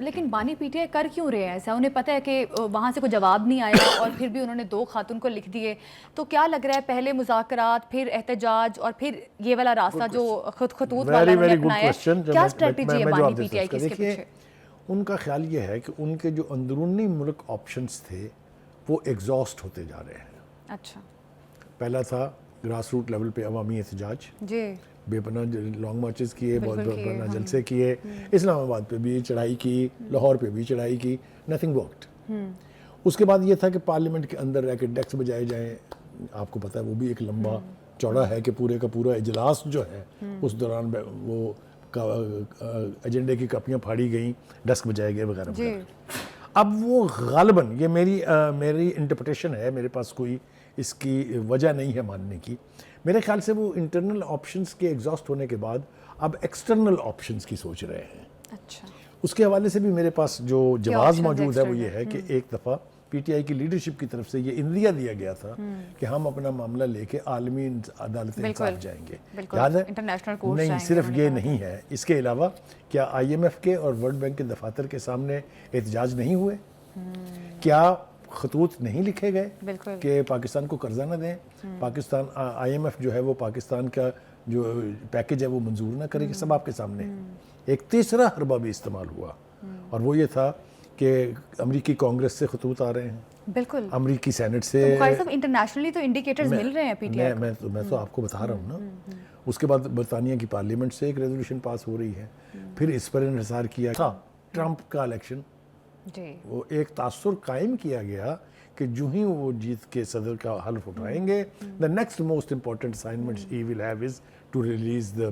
لیکن بانی P T آئی کر کیوں رہے ہیں ایسا؟ انہیں پتہ ہے کہ وہاں سے کوئی جواب نہیں آیا اور پھر بھی انہوں نے 2 خاتون کو لکھ دیے. تو کیا لگ رہا ہے پہلے مذاکرات پھر احتجاج اور پھر یہ والا راستہ جو خطوط والا انہوں نے اپنایا ہے, کیا اسٹریٹجی ہے بانی پی ٹی آئی کی اس کے پیچھے؟ ان کا خیال یہ ہے کہ ان کے جو اندرونی ملک آپشنز تھے وہ ایگزاسٹ ہوتے جا رہے ہیں. اچھا. پہلا تھا گراس روٹ لیول پہ عوامی احتجاج, جی, بے پناہ لانگ مارچز کیے, بہت بے پناہ جلسے کیے, اسلام آباد پہ بھی چڑھائی کی, لاہور پہ بھی چڑھائی کی, نتھنگ ورکڈ. اس کے بعد یہ تھا کہ پارلیمنٹ کے اندر رہ کے ڈیکس بجائے جائیں. آپ کو پتہ ہے وہ بھی ایک لمبا چوڑا ہے کہ پورے کا پورا اجلاس جو ہے اس دوران وہ ایجنڈے کی کاپیاں پھاڑی گئیں, ڈیسک بجائے گئے وغیرہ وغیرہ. اب وہ غالباً, یہ میری انٹرپریٹیشن ہے, میرے پاس کوئی اس کی وجہ نہیں ہے ماننے کی, میرے خیال سے وہ انٹرنل آپشنز کے ایگزاسٹ ہونے کے بعد اب ایکسٹرنل آپشنز کی سوچ رہے ہیں. اچھا. اس کے حوالے سے بھی میرے پاس جو جواز موجود ہے وہ یہ ہے کہ ایک دفعہ پی ٹی آئی کی لیڈرشپ کی طرف سے یہ اندیا دیا گیا تھا کہ ہم اپنا معاملہ لے کے عالمی عدالت انصاف جائیں گے. یاد ہے؟ نہیں, صرف یہ نہیں ہے, اس کے علاوہ کیا آئی ایم ایف کے اور ورلڈ بینک کے دفاتر کے سامنے احتجاج نہیں ہوئے؟ کیا خطوط نہیں لکھے گئے کہ پاکستان کو قرضہ نہ دیں, پاکستان آئی ایم ایف جو ہے وہ پاکستان کا جو پیکج ہے وہ منظور نہ کرے گی؟ سب آپ کے سامنے. ایک تیسرا حربہ بھی استعمال ہوا اور وہ یہ تھا کہ امریکی کانگریس سے خطوط آ رہے ہیں, بالکل امریکی سینٹ سے. انٹرنیشنلی تو انڈیکیٹرز مل رہے ہیں پی ٹی آئی کو. میں تو آپ کو بتا رہا ہوں نا. اس کے بعد برطانیہ کی پارلیمنٹ سے ایک ریزولوشن پاس ہو رہی ہے, پھر اس پر انحصار کیا تھا ٹرمپ کا الیکشن. وہ ایک تاثر قائم کیا گیا کہ جو ہی وہ جیت کے صدر کا حلف اٹھائیں گے, the next most important assignment he will have is to release the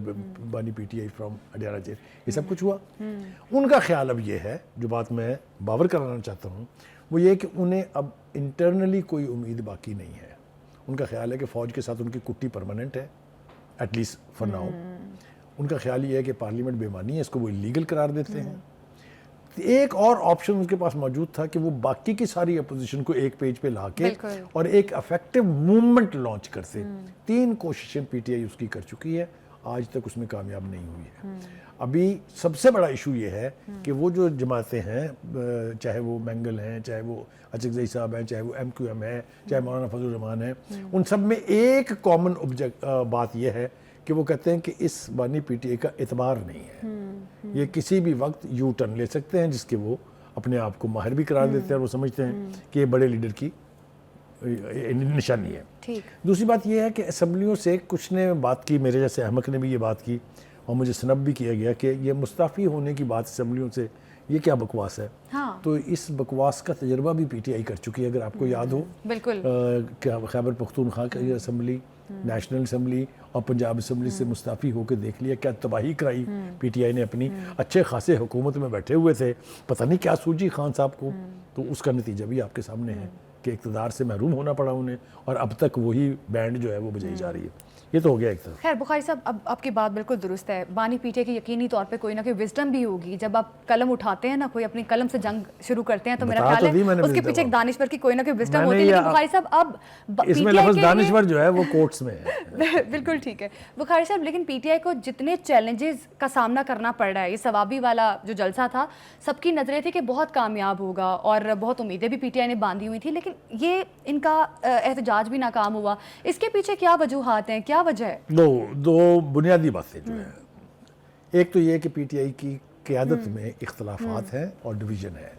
بانی P T I from Adiala jail. یہ سب کچھ ہوا. ان کا خیال اب یہ ہے, جو بات میں باور کرانا چاہتا ہوں وہ یہ کہ انہیں اب انٹرنلی کوئی امید باقی نہیں ہے. ان کا خیال ہے کہ فوج کے ساتھ ان کی کٹی پرماننٹ ہے, ایٹ لیسٹ فار ناؤ. ان کا خیال یہ ہے کہ پارلیمنٹ بے معنی ہے, اس کو وہ لیگل قرار دیتے ہیں. ایک اور آپشن ان کے پاس موجود تھا کہ وہ باقی کی ساری اپوزیشن کو ایک پیج پہ لا کے اور ایک افیکٹو موومنٹ لانچ کرتے. 3 کوششیں پی ٹی آئی اس کی کر چکی ہے, آج تک اس میں کامیاب نہیں ہوئی ہے. ابھی سب سے بڑا ایشو یہ ہے کہ وہ جو جماعتیں ہیں, چاہے وہ مینگل ہیں, چاہے وہ اچکزئی صاحب ہیں, چاہے وہ ایم کیو ایم ہے, چاہے مولانا فضل الرحمان ہیں, ان سب میں ایک کامن بات یہ ہے کہ وہ کہتے ہیں کہ اس بانی پی ٹی آئی کا اعتبار نہیں ہے. یہ کسی بھی وقت یو ٹرن لے سکتے ہیں, جس کے وہ اپنے آپ کو ماہر بھی قرار دیتے ہیں, اور وہ سمجھتے ہیں کہ یہ بڑے لیڈر کی نشانی ہے. دوسری بات یہ ہے کہ اسمبلیوں سے کچھ نے بات کی, میرے جیسے احمق نے بھی یہ بات کی اور مجھے سنب بھی کیا گیا کہ یہ مستعفی ہونے کی بات اسمبلیوں سے, یہ کیا بکواس ہے. تو اس بکواس کا تجربہ بھی پی ٹی آئی کر چکی ہے. اگر آپ کو یاد ہو, خیبر پختونخوا کی اسمبلی, نیشنل اسمبلی اور پنجاب اسمبلی سے مستعفی ہو کے دیکھ لیا کیا تباہی کرائی پی ٹی آئی نے اپنی. اچھے خاصے حکومت میں بیٹھے ہوئے تھے, پتہ نہیں کیا سوجی خان صاحب کو, تو اس کا نتیجہ بھی آپ کے سامنے ہے کہ اقتدار سے محروم ہونا پڑا انہیں, اور اب تک وہی بینڈ جو ہے وہ بجائی جا رہی ہے. یہ تو ہو گیا ایک طرف. خیر بخاری صاحب, اب آپ کی بات بالکل درست ہے. بانی پی ٹی آئی کی یقینی طور پہ کوئی نہ کوئی وزڈم بھی ہوگی. جب آپ قلم اٹھاتے ہیں نا, کوئی اپنی قلم سے جنگ شروع کرتے ہیں, تو میرا خیال ہے اس کے پیچھے ایک دانشور کی کوئی نہ کوئی وزڈم ہوتی ہے. لیکن بخاری صاحب اب اس میں لفظ دانشور جو ہے وہ کوٹس میں ہے. بالکل ٹھیک ہے بخاری صاحب, لیکن پی ٹی آئی کو جتنے چیلنجز کا سامنا کرنا پڑ رہا ہے, یہ ثوابی والا جو جلسہ تھا, سب کی نظریں تھی کہ بہت کامیاب ہوگا اور بہت امیدیں بھی پی ٹی آئی نے باندھی ہوئی تھی, لیکن یہ ان کا احتجاج بھی ناکام ہوا. اس کے پیچھے کیا وجوہات ہیں, کیا وجہ ہے؟ دو بنیادی باتیں جو ہیں. ایک تو یہ کہ پی ٹی آئی کی قیادت میں اختلافات ہیں اور ڈویژن ہے.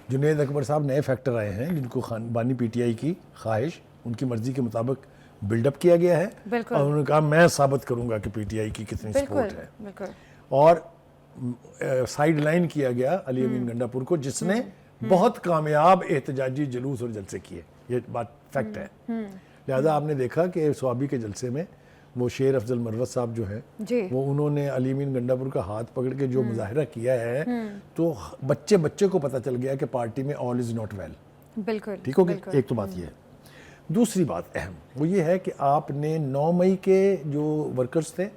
جنید اکبر صاحب نئے فیکٹر آئے ہیں جن کو بانی پی ٹی آئی کی خواہش, ان کی مرضی کے مطابق بلڈ اپ کیا گیا ہے, اور انہوں نے کہا میں ثابت کروں گا کہ پی ٹی آئی کی کتنی سپورٹ ہے. اور سائیڈ لائن کیا گیا علی امین گنڈا پور کو, جس نے بہت کامیاب احتجاجی جلوس اور جلسے کیے. یہ بات فیکٹ ہے. لہذا آپ نے دیکھا کہ سوابی کے جلسے میں وہ شیر افضل مروت صاحب جو ہیں, وہ انہوں نے علی امین گنڈا پور کا ہاتھ پکڑ کے جو مظاہرہ کیا ہے, تو بچے کو پتہ چل گیا کہ پارٹی میں آل از ناٹ ویل. بالکل ٹھیک ہو گیا. ایک تو بات یہ ہے. دوسری بات اہم وہ یہ ہے کہ آپ نے 9 مئی کے جو ورکرز تھے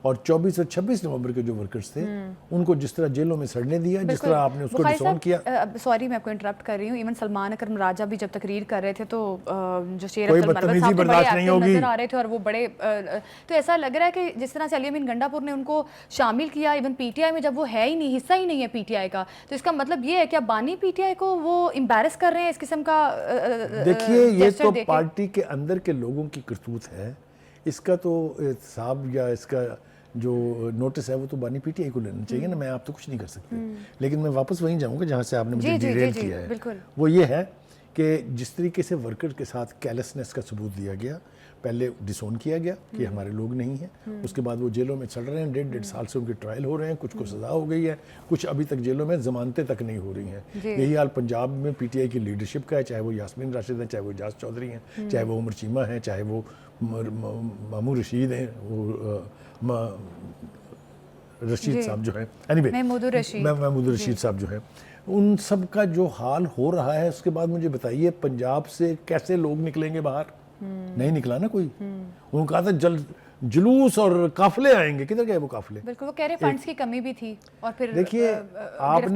اور 24 اور 26 نومبر کے جو ورکرز تھے ان کو جس طرح جیلوں میں سڑنے دیا, جس طرح آپ نے اس کو ڈسون کیا. سوری میں آپ کو انٹرپٹ کر رہی ہوں, ایون سلمان اکرم راجہ بھی جب تقریر کر رہے تھے تو جو شیر کوئی بدتمیزی برداشت نہیں ہوگی نظر آ رہے تھے, اور وہ بڑے, تو ایسا لگ رہا ہے کہ جس طرح سے علی امین گنڈا پور نے ان کو شامل کیا ایون پی ٹی آئی میں, جب وہ ہے ہی نہیں, حصہ ہی نہیں ہے پی ٹی آئی کا, تو اس کا مطلب یہ ہے کہ اب بانی پی ٹی آئی کو وہ امبیرس کر رہے ہیں اس قسم کا. دیکھیے یہ تو پارٹی کے اندر کے لوگوں کی کرتوت ہے, اس کا تو احتساب یا اس کا جو نوٹس ہے وہ تو بانی پی ٹی آئی کو لینا چاہیے نا, میں آپ تو کچھ نہیں کر سکتے. لیکن میں واپس وہیں جاؤں گا جہاں سے آپ نے مجھے ڈیریل کیا ہے, وہ یہ ہے کہ جس طریقے سے ورکر کے ساتھ کیلسنس کا ثبوت دیا گیا, پہلے ڈسون کیا گیا کہ ہمارے لوگ نہیں ہیں, اس کے بعد وہ جیلوں میں چڑھ رہے ہیں, 1.5 سال سے ان کے ٹرائل ہو رہے ہیں, کچھ کو سزا ہو گئی ہے, کچھ ابھی تک جیلوں میں ضمانتیں تک نہیں ہو رہی ہیں. یہی حال پنجاب میں پی ٹی آئی کی لیڈرشپ کا ہے, چاہے وہ یاسمین راشد ہیں, چاہے وہ اعجاز چودھری ہیں, چاہے وہ عمر چیمہ ہیں, چاہے وہ مامور رشید ہیں, وہ رشید صاحب جو ہیں, محمود رشید صاحب جو ہیں, ان سب کا جو حال ہو رہا ہے, اس کے بعد مجھے بتائیے پنجاب سے کیسے لوگ نکلیں گے باہر؟ نہیں نکلا نا کوئی. انہوں نے کہا تھا جلوس اور قافلے آئیں گے, کدھر گئے وہ قافلے؟ بالکل, وہ کہہ رہے فنڈز کی کمی بھی تھی. اور پھر دیکھیے آپ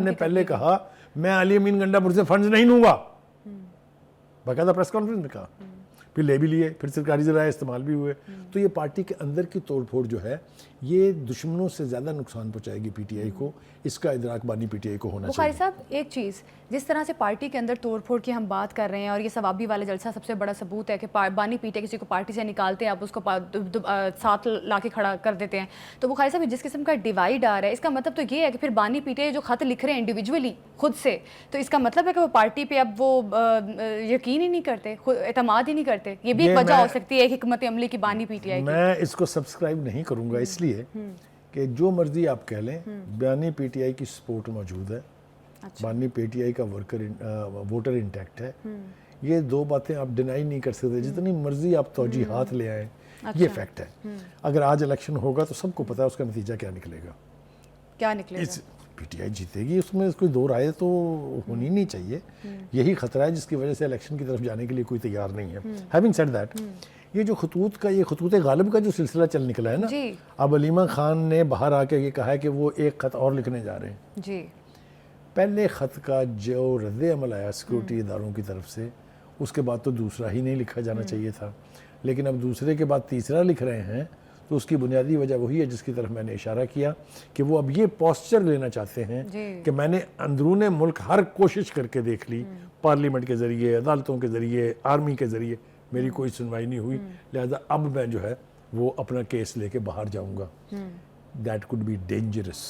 نے پہلے کہا میں علی امین گنڈا پور سے فنڈز نہیں لوں گا, باقاعدہ پریس کانفرنس میں کہا, پھر لے بھی لیے, پھر سرکاری ذرائع استعمال بھی ہوئے. تو یہ پارٹی کے اندر کی توڑ پھوڑ جو ہے یہ دشمنوں سے زیادہ نقصان پہنچائے گی پی ٹی آئی کو, اس کا ادراک بانی پی ٹی آئی کو ہونا چاہیے. بخاری صاحب ایک چیز, جس طرح سے پارٹی کے اندر توڑ پھوڑ کی ہم بات کر رہے ہیں, اور یہ ثوابی والا جلسہ سب سے بڑا ثبوت ہے کہ بانی پی ٹی آئی کسی کو پارٹی سے نکالتے ہیں, آپ اس کو ساتھ لا کے کھڑا کر دیتے ہیں. تو بخاری صاحب جس قسم کا ڈیوائڈ آ رہا ہے, اس کا مطلب تو یہ ہے کہ پھر بانی پی ٹی آئی جو خط لکھ رہے ہیں انڈیویجولی خود سے, تو اس کا مطلب ہے کہ وہ پارٹی پہ اب وہ یقین ہی نہیں کرتے, اعتماد ہی نہیں کرتے. یہ بھی ایک وجہ ہو سکتی ہے حکمت عملی کی بانی پی ٹی آئی کی. میں اس کو سبسکرائب نہیں کروں گا, اس لیے کہ جو مرضی آپ کہہ لیں, بانی پی ٹی آئی کی سپورٹ موجود ہے, بانی پی ٹی آئی کا ووٹر انٹیکٹ ہے. یہ دو باتیں آپ ڈینائی نہیں کر سکتے, جتنی مرضی آپ توجیحات لے آئیں, یہ فیکٹ ہے. اگر آج الیکشن ہوگا تو سب کو پتا ہے اس کا نتیجہ کیا نکلے گا. کیا نکلے گا؟ پی ٹی آئی جیتے گی, اس میں کوئی دو رائے تو ہونی نہیں چاہیے. یہی خطرہ ہے جس کی وجہ سے الیکشن کی طرف جانے کے لیے کوئی تیار نہیں ہے. ہیونگ سیڈ دیٹ, یہ جو خطوط غالب کا جو سلسلہ چل نکلا ہے نا, اب علیمہ خان نے باہر آ کے یہ کہا ہے کہ وہ ایک خط اور لکھنے جا رہے ہیں. جی, پہلے خط کا جو رد عمل آیا سیکورٹی اداروں کی طرف سے, اس کے بعد تو دوسرا ہی نہیں لکھا جانا چاہیے تھا, لیکن اب دوسرے کے بعد تیسرا لکھ رہے ہیں. تو اس کی بنیادی وجہ وہی ہے جس کی طرف میں نے اشارہ کیا, کہ وہ اب یہ پوسچر لینا چاہتے ہیں کہ میں نے اندرون ملک ہر کوشش کر کے دیکھ لی, پارلیمنٹ کے ذریعے, عدالتوں کے ذریعے, آرمی کے ذریعے, میری کوئی سنوائی نہیں ہوئی, لہذا اب میں جو ہے وہ اپنا کیس لے کے باہر جاؤں گا. دیٹ کوڈ بی ڈینجرس,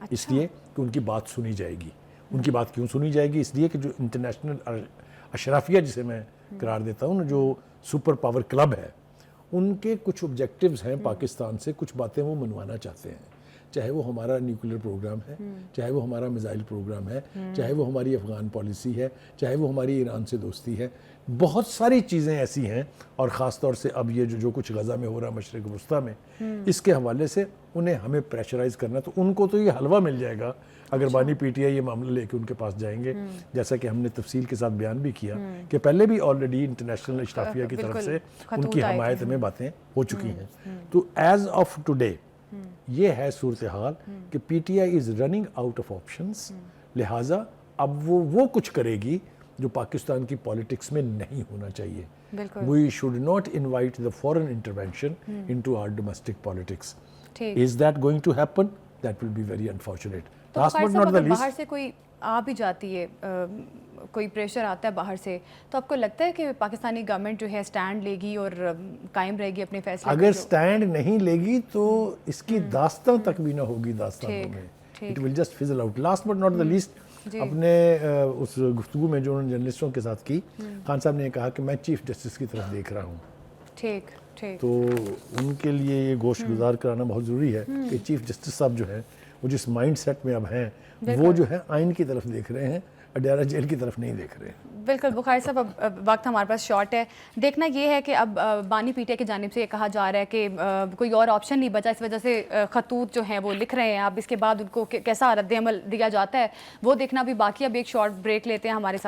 اس لیے کہ ان کی بات سنی جائے گی. ان کی بات کیوں سنی جائے گی؟ اس لیے کہ جو انٹرنیشنل اشرافیہ جسے میں قرار دیتا ہوں, جو سپر پاور کلب ہے, ان کے کچھ آبجیکٹیوز ہیں پاکستان سے, کچھ باتیں وہ منوانا چاہتے ہیں, چاہے وہ ہمارا نیوکلیر پروگرام ہے, چاہے وہ ہمارا میزائل پروگرام ہے, چاہے وہ ہماری افغان پالیسی ہے, چاہے وہ ہماری ایران سے دوستی ہے. بہت ساری چیزیں ایسی ہیں, اور خاص طور سے اب یہ جو کچھ غزہ میں ہو رہا ہے مشرق وسطیٰ میں, اس کے حوالے سے انہیں ہمیں پریشرائز کرنا. تو ان کو تو یہ حلوہ مل جائے گا اگر بانی پی ٹی آئی یہ معاملہ لے کے ان کے پاس جائیں گے, جیسا کہ ہم نے تفصیل کے ساتھ بیان بھی کیا کہ پہلے بھی آلریڈی انٹرنیشنل اشرافیہ کی طرف سے ان کی حمایت میں باتیں ہو چکی ہیں. تو ایز آف ٹوڈے یہ ہے صورتحال کہ پی T I is running out of options, لہٰذا اب وہ کچھ کرے گی جو پاکستان کی پالیٹکس میں نہیں ہونا چاہیے. We should not invite the foreign intervention into our domestic politics. Is that going to happen? That will be very unfortunate. Last but not the least, باہر سے کوئی آ بھی جاتی ہے, کوئی پریشر آتا ہے باہر سے, تو آپ کو لگتا ہے کہ پاکستانی گورنمنٹ جو ہے سٹینڈ لے گی اور قائم رہے گی اپنے فیصلے؟ اگر سٹینڈ نہیں لے گی تو اس کی داستان تک بھی نہ ہوگی داستانوں میں. It will just fizzle out. Last but not the least, اپنے اس گفتگو میں جو انہوں نے جرنلسٹوں کے ساتھ کی, خان صاحب نے کہا کہ میں چیف جسٹس کی طرف دیکھ رہا ہوں. ٹھیک, تو ان کے لیے یہ گوش گزار کرانا بہت ضروری ہے کہ چیف جسٹس صاحب جو ہیں وہ جس مائنڈ سیٹ میں اب ہیں, وہ جو ہے آئین کی طرف دیکھ رہے ہیں, اڈیارہ جیل کی طرف نہیں دیکھ رہے ہیں. بالکل بخاری صاحب, اب وقت ہمارے پاس شارٹ ہے. دیکھنا یہ ہے کہ اب بانی پی ٹی آئی کی جانب سے یہ کہا جا رہا ہے کہ کوئی اور آپشن نہیں بچا, اس وجہ سے خطوط جو ہیں وہ لکھ رہے ہیں. اب اس کے بعد ان کو کیسا رد عمل دیا جاتا ہے وہ دیکھنا بھی باقی. اب ایک شارٹ بریک لیتے ہیں, ہمارے ساتھ